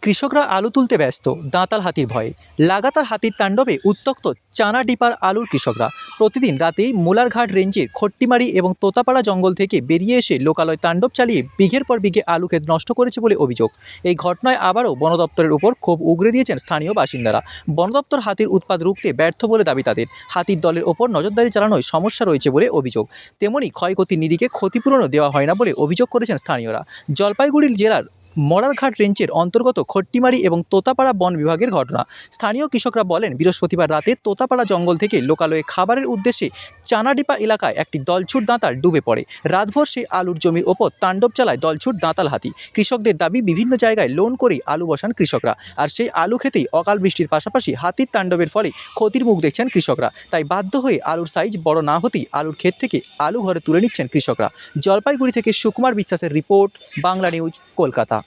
কৃষকরা আলু তুলতে ব্যস্ত দাঁতাল হাতির ভয়ে। লাগাতার হাতির তাণ্ডবে উত্তক্ত চানাডিপার আলুর কৃষকরা। প্রতিদিন রাতেই মোলারঘাট রেঞ্জের খট্টিমারি এবং তোতাপাড়া জঙ্গল থেকে বেরিয়ে এসে লোকালয় তাণ্ডব চালিয়ে বিঘের পর বিঘে আলু ক্ষেত নষ্ট করেছে বলে অভিযোগ। এই ঘটনায় আবারও বন দপ্তরের উপর ক্ষোভ উগরে দিয়েছেন স্থানীয় বাসিন্দারা। বন দপ্তর হাতির উৎপাত রুখতে ব্যর্থ বলে দাবি তাদের। হাতির দলের ওপর নজরদারি চালানোয় সমস্যা রয়েছে বলে অভিযোগ। তেমনি ক্ষয়ক্ষতির নিরিখে ক্ষতিপূরণও দেওয়া হয় না বলে অভিযোগ করেছেন স্থানীয়রা। জলপাইগুড়ি জেলার মোলারঘাট রেঞ্জের অন্তর্গত খট্টিমারি এবং তোতাপাড়া বন বিভাগের ঘটনা। স্থানীয় কৃষকরা বলেন, বৃহস্পতিবার রাতে তোতাপাড়া জঙ্গল থেকে লোকালয়ে খাবারের উদ্দেশ্যে চানাডিপা এলাকায় একটি দলছুট দাঁতাল ডুবে পড়ে। রাতভর সেই আলুর জমির ওপর তাণ্ডব চালায় দলছুট দাঁতাল হাতি। কৃষকদের দাবি, বিভিন্ন জায়গায় লোন করেই আলু বসান কৃষকরা, আর সেই আলু খেতেই অকাল বৃষ্টির পাশাপাশি হাতির তাণ্ডবের ফলে ক্ষতির মুখ দেখছেন কৃষকরা। তাই বাধ্য হয়ে আলুর সাইজ বড় না হতেই আলুর ক্ষেত থেকে আলু ঘরে তুলে নিচ্ছেন কৃষকরা। জলপাইগুড়ি থেকে সুকুমার বিশ্বাসের রিপোর্ট, বাংলা নিউজ, কলকাতা।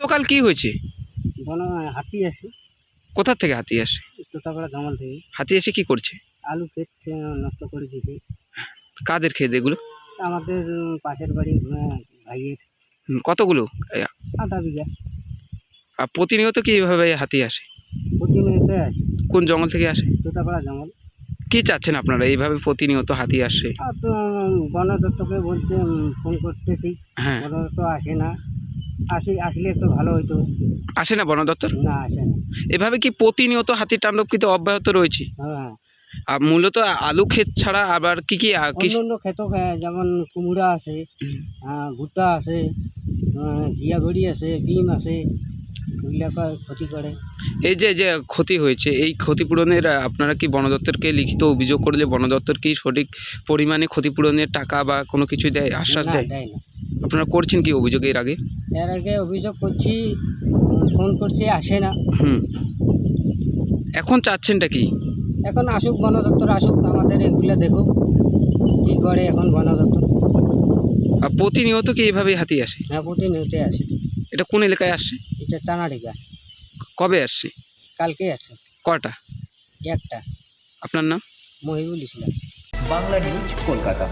গতকাল কি হয়েছে? বন হাতি আসে, কোথা থেকে হাতি আসে? তোতাপাড়া জঙ্গল থেকে হাতি এসে কি করছে? আলু ক্ষেত নষ্ট করে দিয়েছে। কাদের ক্ষেত এগুলো? আমাদের পাশের বাড়ি ভাইয়ের কতগুলো? আধা বিঘা। আর প্রতিনিয়ত কি এভাবে হাতি আসে? প্রতিনিয়ত আসে, কোন জঙ্গল থেকে আসে? তোতাপাড়া জঙ্গল। কি চাচ্ছেন আপনারা এইভাবে প্রতিনিয়ত হাতি আসে? আর তো বন দপ্তরকে বলতে ফোন করতেছি, হ্যাঁ, বন দপ্তর আসে না। আসলে একটু ভালো হইতো। আসে না বন দপ্তর? না, আসে না। এভাবে কি প্রতিনিয়ত হাতির তাণ্ডব কিন্তু অব্যাহত রয়েছে? হ্যাঁ, আর মূলত আলু ক্ষেত ছাড়া আবার কি কি অন্য অন্য ক্ষেত যেমন কুমড়া আছে, ভুট্টা আছে, ঘিয়াঘড়ি আছে, বিম আছে, ওইগুলা ক্ষতি করে। এই যে ক্ষতি হয়েছে, এই ক্ষতিপূরণের আপনারা কি বন দপ্তরকে লিখিত অভিযোগ করলে বন দপ্তর কি সঠিক পরিমাণে ক্ষতিপূরণের টাকা বা কোনো কিছু দেয়, আশ্বাস না, দেয়? দেয় না। আপনারা করছেন কি অভিযোগ এর আগে? এর আগে অভিযোগ করছি, ফোন করছি, আসে না। এখন চাচ্ছেনটা কি? এখন আসুক, বন দপ্তর আসুক, আমাদের এগুলো দেখুক কী করে এখন বন দপ্তর। আর প্রতিনিয়ত কি এভাবে হাতি আসে? হ্যাঁ, প্রতিনিয়ত আসে। এটা কোন এলাকায় আসছে? এটা চানাডিগা। কবে আসছে? কালকে আসে কটা? একটা। আপনার নাম? মহিবুল ইসলাম। বাংলা নিউজ, কলকাতা।